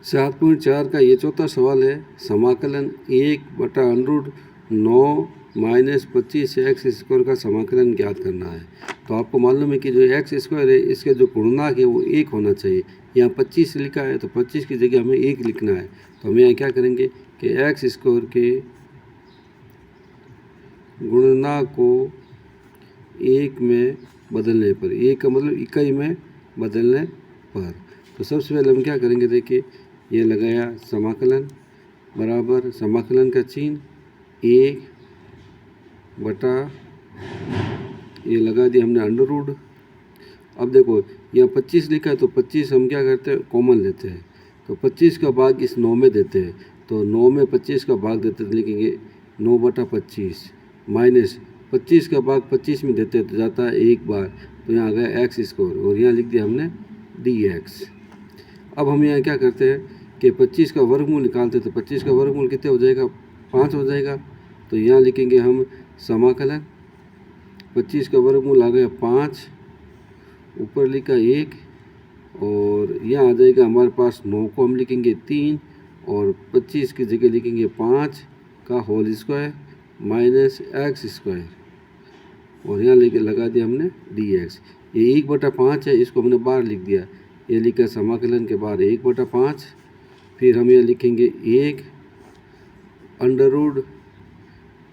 7.4 का ये चौथा सवाल है। समाकलन 1/√9 माइनस 25x² का समाकलन ज्ञात करना है। तो आपको मालूम है कि जो x² है इसके जो पूर्णांक है वो 1 होना चाहिए। यहाँ 25 लिखा है तो 25 की जगह हमें 1 लिखना है। तो हम यहाँ क्या करेंगे कि x² के गुणना को 1 में बदलने पर, 1 का मतलब इकाई में बदलने पर, तो सबसे पहले हम क्या करेंगे, देखिए ये लगाया समाकलन बराबर समाकलन का चिन्ह 1 बटा ये लगा दिया हमने अंडर रूट। अब देखो यहाँ 25 लिखा है तो 25 हम क्या करते हैं कॉमन लेते हैं, तो 25 का भाग इस 9 में देते हैं, तो 9 में 25 का भाग देते हैं, लिखेंगे 9/25 माइनस 25 का भाग 25 में देते हैं तो जाता है 1 बार, तो यहाँ आ गया x² और यहाँ लिख दिया हमने dx। अब हम यहाँ क्या करते हैं कि 25 का वर्गमूल निकालते हैं, तो 25 का वर्गमूल कितने हो जाएगा 5 हो जाएगा। तो यहाँ लिखेंगे हम समाकलन 25 का वर्गमूल आ गया 5, ऊपर लिखा 1 और यहाँ आ जाएगा हमारे पास 9 को हम लिखेंगे 3 और 25 की जगह लिखेंगे 5 का होल स्क्वायर माइनस x² और यहाँ लेके लगा दिया हमने dx। ये 1/5 है, इसको हमने बाहर लिख दिया, ये लिखा समाकलन के बाहर 1/5। फिर हम यहाँ लिखेंगे 1 अंडर रूट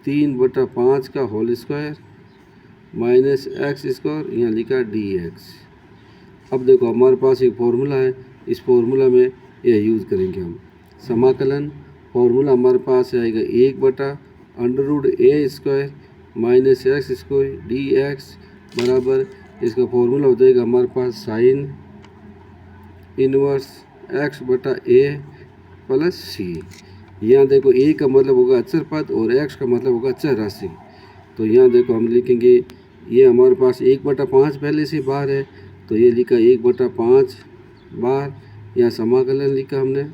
3/5 का होल स्क्वायर माइनस x², यहाँ लिखा dx। अब देखो हमारे पास एक फॉर्मूला है, इस फॉर्मूला में यह यूज़ करेंगे हम। समाकलन फॉर्मूला हमारे पास आएगा 1/√a² माइनस x² dx बराबर, इसका फॉर्मूला हो जाएगा हमारे पास sine inverse x/a plus c। यहाँ देखो a का मतलब होगा अचर पद और x का मतलब होगा अचर राशि। तो यहाँ देखो हम लिखेंगे ये हमारे पास 1/5 पहले से बाहर है, तो ये लिखा 1/5 बाहर, यहाँ समाकलन लिखा हमने,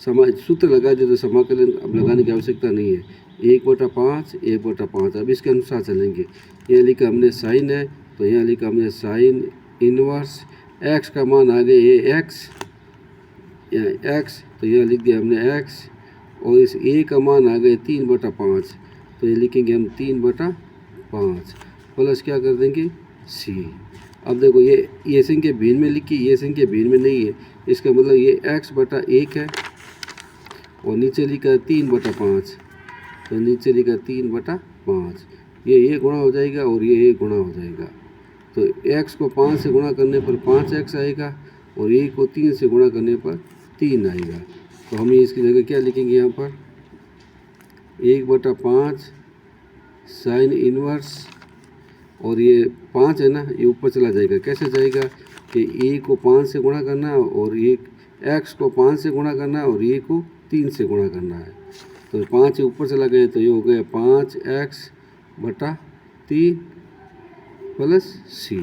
सूत्र लगा दिया तो समाकलन अब लगाने की आवश्यकता नहीं है, 1/5 अब इसके अनुसार चलेंगे। ये लिखा हमने साइन है, तो यहाँ लिखा हमने साइन इनवर्स x का मान आ गया ये x, तो यहाँ लिख दिया हमने x और इस a का मान आ गया 3/5, तो ये लिखेंगे हम 3/5 प्लस क्या कर देंगे c। अब देखो ये संख्या भिन्न में लिखी, ये संख्या भिन्न में नहीं है, इसका मतलब ये x/1 है और नीचे लिखा है 3/5, तो नीचे लिखा 3/5, ये गुणा हो जाएगा और ये गुणा हो जाएगा, तो x को 5 से गुणा करने पर 5x आएगा और a को 3 से गुणा करने पर 3 आएगा। तो हम इसकी जगह क्या लिखेंगे यहाँ पर 1/5 साइन इनवर्स, और ये 5 है ना, ये ऊपर चला जाएगा, कैसे जाएगा कि a को 5 से गुणा करना है और x को 5 से गुणा करना है और a को 3 से गुणा करना है, तो 5 ऊपर चला गया, तो ये हो गया 5x/3 प्लस c।